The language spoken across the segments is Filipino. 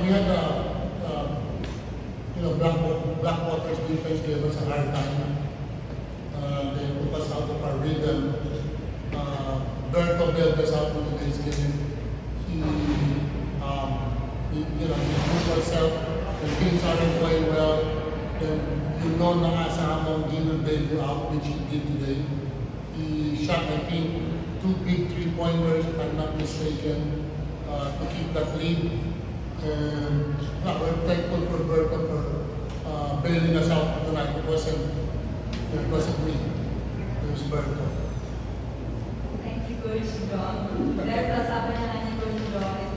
we had Blackwater's defense gave us a hard time. They took us out of our rhythm. Berto bailed us out in today's game. He proved himself. The teams aren't playing well. Then you know na asahan he will bail you out, which he did today. He shot, I think, 2 big 3-pointers, if I'm not mistaken, to keep that lead. And we're thankful for Berto for bailing us out tonight. It wasn't me. It was Berto. Thank you, Coach John. Dahil sabi na nga ni Coach John, it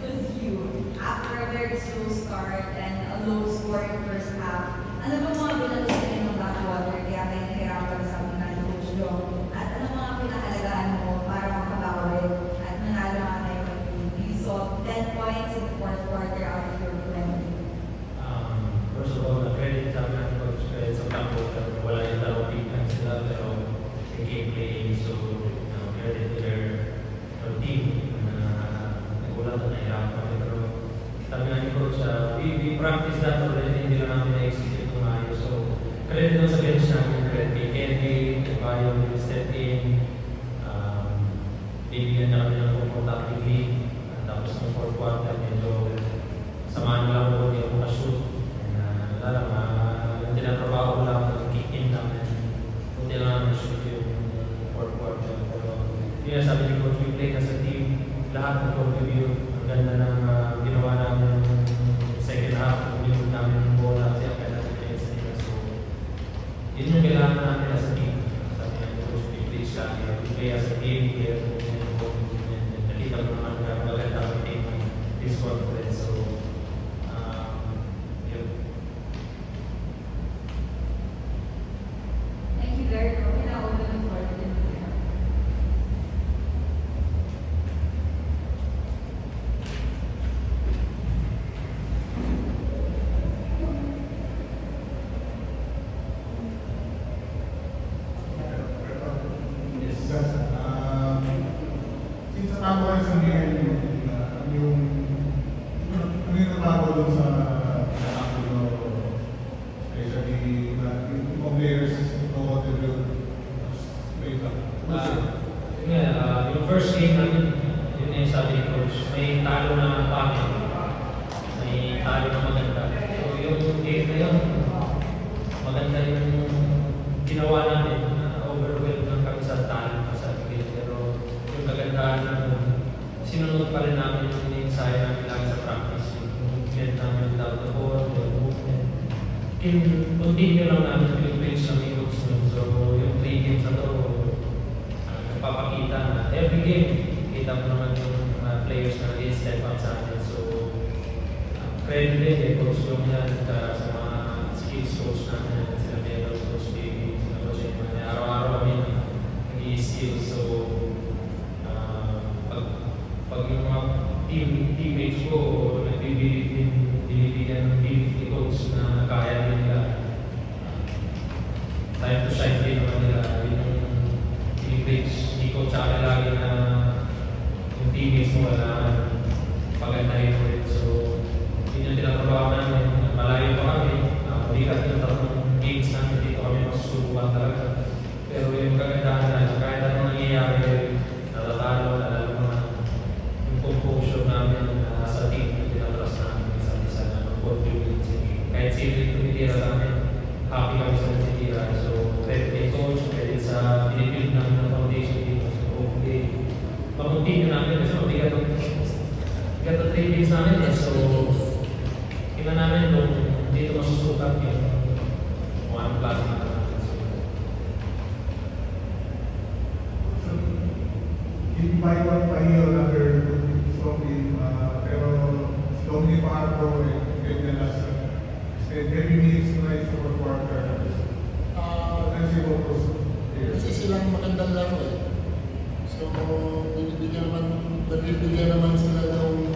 was you. After a very slow start and a low scoring first half, ano ba mga binalos sa inyo ng Blackwater kaya kayo nahirapan sa amin na ni Coach John? At ano mga pinakalagaan mo para makabawi at nanalo nga kayo ng you saw 10 points in the fourth quarter out of your 20? First of all, credit sa amin ng Coach sa Blackwater. Wala yung dalawang defense sila pero they came playing, so credit to their team na nagulat at nahirapan. Pero sabi nga ni Coach, we practice that already, hindi lang namin na-execute kung ayos. So, credit lang sa bench namin, credit kay Kenny, kay Bayo, step in, bibigyan niya kami ng comfortable lead. Tapos ng fourth quarter, medyo samahan lang ako, hindi ako makashoot. Yung tinatrabaho ko lang ng kick-in namin, hindi lang namin shoot yung fourth quarter. Pero yun sabi ni Coach, we play as a team, lahat ng contribute. Ang ganda ng ginawa namin second half, contribute namin yung bola kasi ang kaya natin play sa nila. So, yun yung kailangan namin as a team. Sabi nga Coach, we play as a team, nakita mo naman na maganda ang team this conference. So, yun. Thank you, Derek. Okay na, open the floor. Since ako ay sabihin yung nagbago doon sa especially yung players know what to do. Yung first game namin, yun yung sabi ni Coach, may talo na pangit, may talo na maganda. So yung game na yun, maganda yung ginawa namin, overwhelmed lang kami sa talent sa game. Pero yung kagandahan namin, sinunod pa rin namin yung ensayo namin lagi sa practice. Yung movement namin without the ball, yung movement. Continue lang namin yung page ng Eagles nun. So yung 3 games na to, napapakita na every game, kita mo naman yung players na nag-step up sa atin. So credit din Coach yung yan sa mga skills coach namin, sila Melos, Coach Baby, sila Coach Edman. Araw-araw kami nag-i-skills. So pag yung mga teammates ko nagbibigyan ng belief ni Coach na kaya nila, time to shine din naman nila. Yung teammates ni Coach sa lagi na yung teammates mo wala pagandahin mo rin. So yun yung tinatrabaho namin. Malayo pa kami, bigat yung tatlong games namin dito kami masusubukan talaga. Pero yung kagandahan na kahit anong nangyayari, natatalo, lalo naman yung composure namin sa team na tinatras namin isa't isa na mag-contribute sa team. Kahit sino yung tumitira sa amin, happy kami sa tumitira. So credit kay Coach, credit sa binibuild namin ng foundation dito. So hopefully, mag-continue namin kasi mabigat ang 3 days namin eh. So kailan namin kung dito masusukat yung kung anong klase namin. If by one pa here another trophy, pero slowly pa ako get the last every minutes na is over quarter. Let's see what goes here. Kasi silang magandang laro eh. So, nabibigyan naman sila ng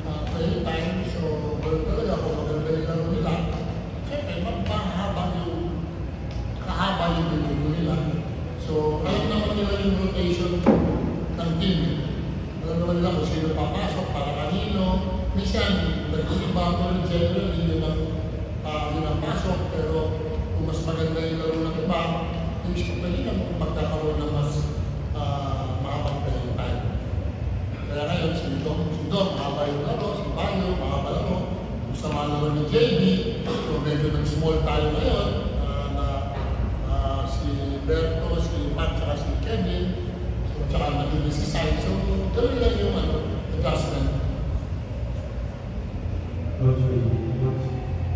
play time. So, talaga kung maganda yung laro nila, siyempre, kahaba yung laro nila. So, alam naman nila yung rotation ng team. Alam naman nila kung sino papasok, para kanino. Minsan, nag-iisip generally yun ang pasok, pero kung mas maganda yung laro ng iba, usually lang magkakaroon ng mas makapag-play time. Kaya ngayon, si Dom, mahaba yung laro, si Bayo, mahaba laro, kung sama laro ni JB, so medyo nag-small tayo ngayon, si Berto, si Matt, saka si Kevin, so tsaka naging si Sai, so gano'n lang yung adjustment.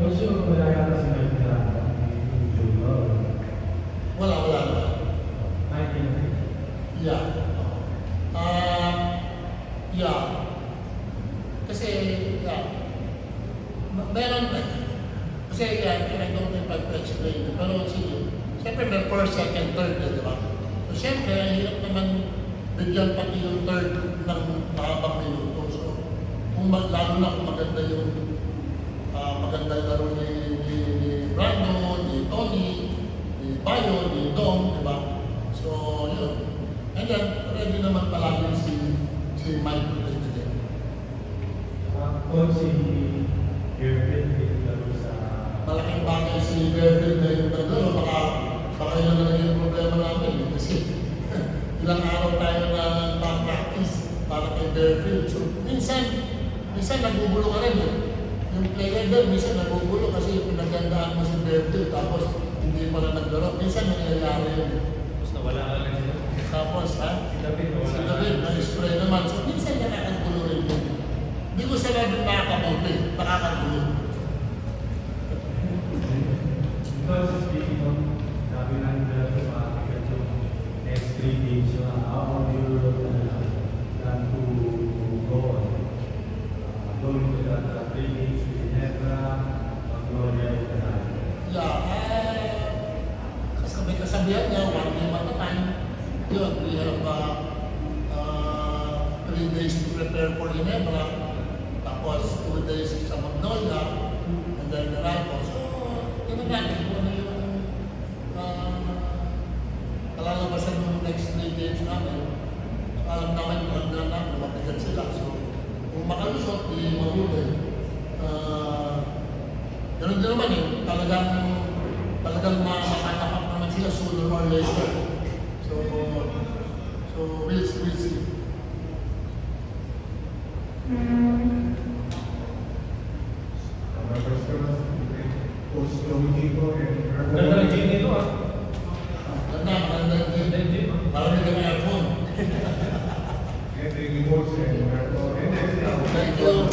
Also, wala yata si Mike Miranda, yung Wala. Yeah. Yeah. Kasi, meron, kasi I don't know if I can explain, pero sige, siyempre may first, second, third, di ba? So, siyempre, ang hirap naman bigyan pati yung third ng mahabang minuto. So, lalo na kung maganda yung maganda laro ni Brando, ni Tony, ni Bayo, ni Dom, di ba? So, yun. And then, ready naman palagi si Mike to play the game. Kung si Gervin laro sa... Malaking bagay si Gervin na yung naglaro, baka yun na lang yung problema namin. Kasi ilang araw tayo na practice para kay Gervin. So, minsan nagugulo ka rin. Yung player doon, minsan nagugulo kasi pinagandaan mo si Gervin, tapos hindi pala naglaro. Minsan nangyayari yun. Tapos nawala ka lang sila. Tapos, Si David, na-spray naman. So, minsan nakakagulo rin yun. Hindi ko sabi nakakabuti, nakakagulo. Because speaking of, sabi lang nila sa mga yung next 3 games, yung out of Europe than to go on. Going to that 3 games with Ginebra, Gloria, and Canada. Yeah, kasabihan niya, 1 game at a time. Yun, we have 3 days to prepare for Ginebra, tapos 2 days sa Magnolia, and then Meralco. So, yun natin kung ano yung kalalabasan ng next 3 games namin. So, alam naman yung hanggang namin, mabigat sila. So, kung makalusot, di mahuli. Ganun din naman eh, talagang makatapak naman sila sooner or later. So we'll see. Coach Joey Chico and Ganda ng game nito ah. Ganda yung game. Parang hindi kami iPhone. and the coach and Thank you.